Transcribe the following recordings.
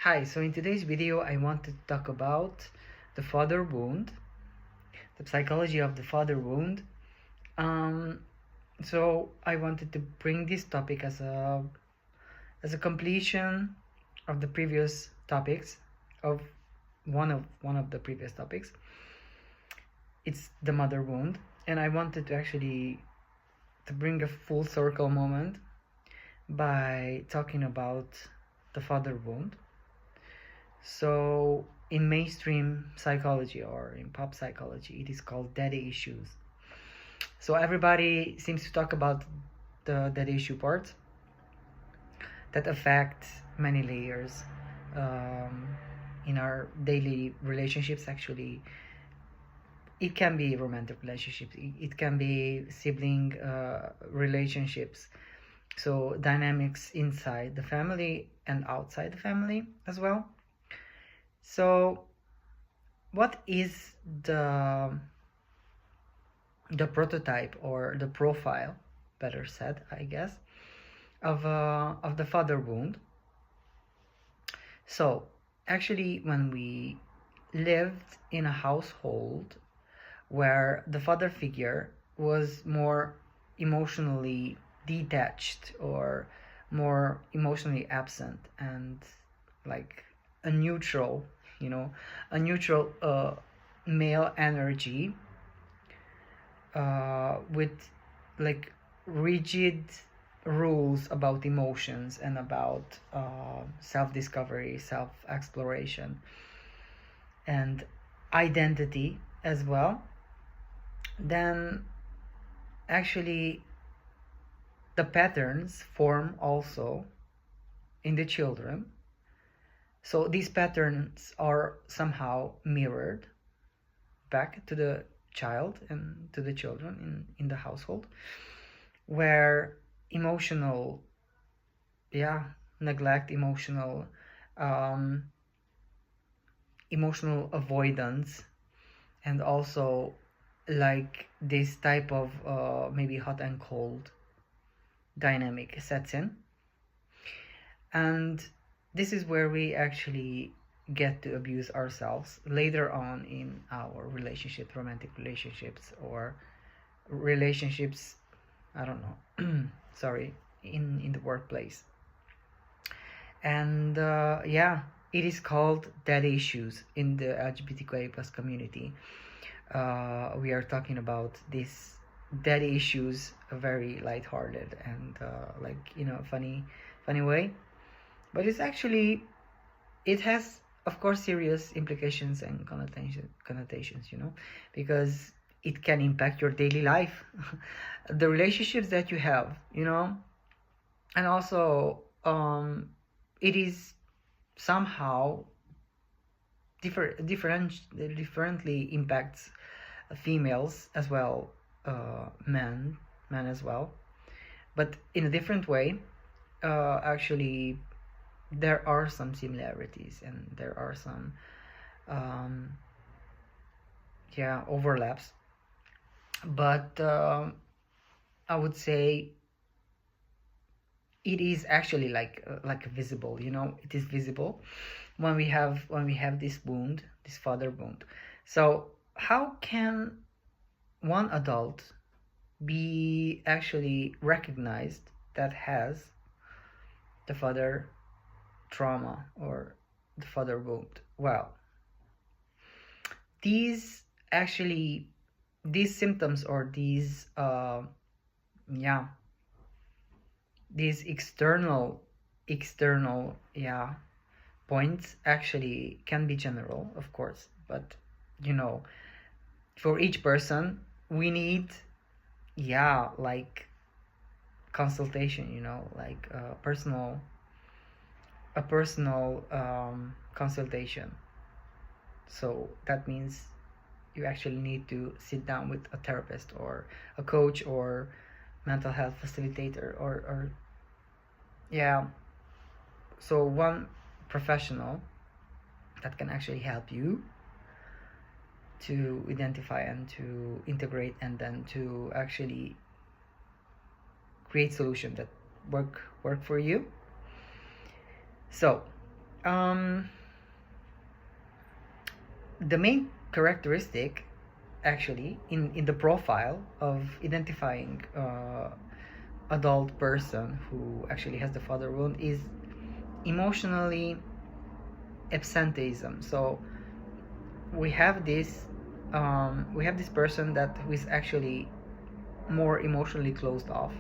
Hi, so in today's video I want to talk about the father wound, the psychology of the father wound. Um, so I wanted to bring this topic as a completion of the previous topics, of one of the previous topics. It's the mother wound, and I wanted to actually to bring a full circle moment by talking about the father wound. So, in mainstream psychology or in pop psychology, it is called daddy issues. So, everybody seems to talk about the daddy issue part that affect many layers um, in our daily relationships. Actually, it can be romantic relationships, it can be sibling relationships, so dynamics inside the family and outside the family as well. So, what is the the prototype or the profile, better said, I guess, of the father wound? So, actually, when we lived in a household where the father figure was more emotionally detached or more emotionally absent and like a neutral, you know, a neutral male energy with like rigid rules about emotions and about self-discovery, self-exploration, and identity as well, then actually the patterns form also in the children. So these patterns are somehow mirrored back to the child and to the children in the household, where emotional, yeah, neglect, um, emotional avoidance, and also like this type of maybe hot and cold dynamic sets in. And this is where we actually get to abuse ourselves later on in our relationships, romantic relationships, or relationships, I don't know, sorry, in the workplace. And yeah, it is called daddy issues in the LGBTQIA plus community. We are talking about this daddy issues a very lighthearted and like funny way, but it's actually, it has of course serious implications and connotations, because it can impact your daily life, the relationships that you have, and also it is somehow differently impacts females as well, men as well, but in a different way. Actually, there are some similarities and there are some um, overlaps, but I would say it is actually like visible. It is visible when we have this wound, this father wound. So how can one adult be actually recognized that has the father trauma or the father wound? Well, these actually, these symptoms or yeah these external points actually can be general, of course, but you know for each person we need, like consultation, like a personal consultation. So that means you actually need to sit down with a therapist or a coach or mental health facilitator, or yeah, so one professional that can actually help you to identify and to integrate and then to actually create solutions that work for you. So um, the main characteristic actually in the profile of identifying adult person who actually has the father wound is emotionally absenteeism. So we have this person that who is actually more emotionally closed off,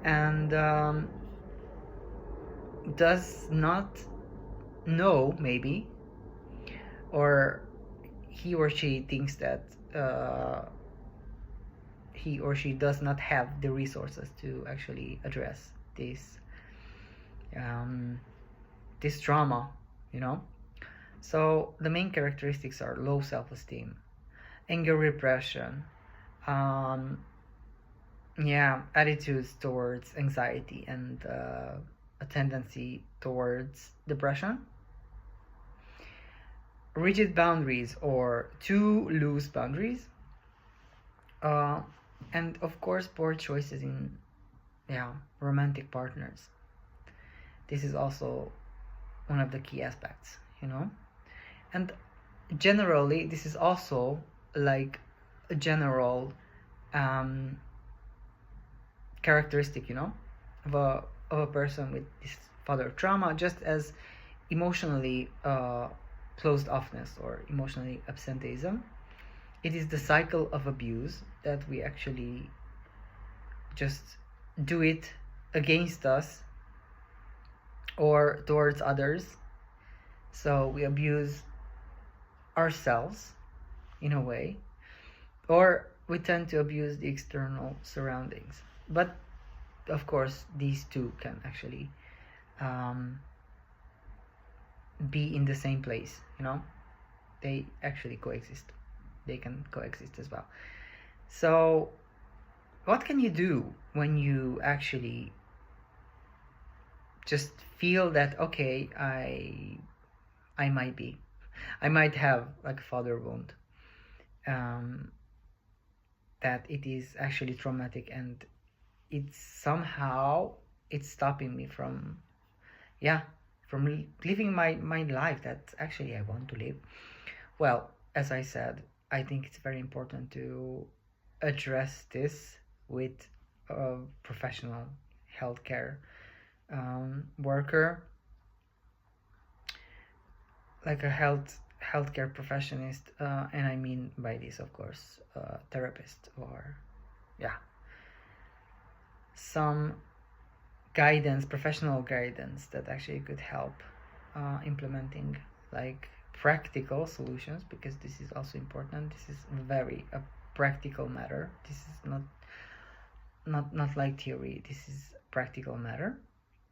and does not know, maybe, or he or she thinks that he or she does not have the resources to actually address um, this trauma, you know. So the main characteristics are low self-esteem, anger repression, um, yeah, attitudes towards anxiety, and a tendency towards depression, rigid boundaries or too loose boundaries, uh, and of course poor choices in, yeah, romantic partners. This is also one of the key aspects, you know. And generally this is also like a general um, characteristic, you know, of a person with this father trauma, just as emotionally closed offness or emotionally absenteeism. It is the cycle of abuse that we actually just do it against us or towards others. So we abuse ourselves in a way, or we tend to abuse the external surroundings. But of course, these two can actually um, be in the same place, you know, they actually coexist. They can coexist as well. So, what can you do when you actually just feel that, okay, I might be, I might have like a father wound, um, that it is actually traumatic, and it's somehow it's stopping me from, yeah, from living my life that actually I want to live. Well, as I said, I think it's very important to address this with a professional healthcare worker, like a healthcare professionist, and I mean by this, of course, therapist, or, yeah, some guidance, professional guidance that actually could help implementing like practical solutions, because this is also important. This is very a practical matter. This is not like theory. This is practical matter.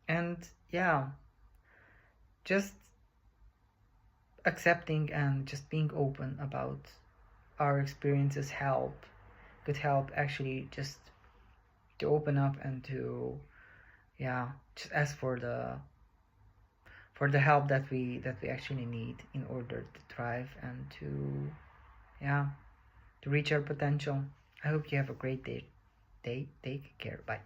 And yeah, just accepting and just being open about our experiences could help actually just to open up and to, yeah, just ask for the help that we actually need in order to thrive and to, yeah, to reach our potential. I hope you have a great day. Take care. Bye.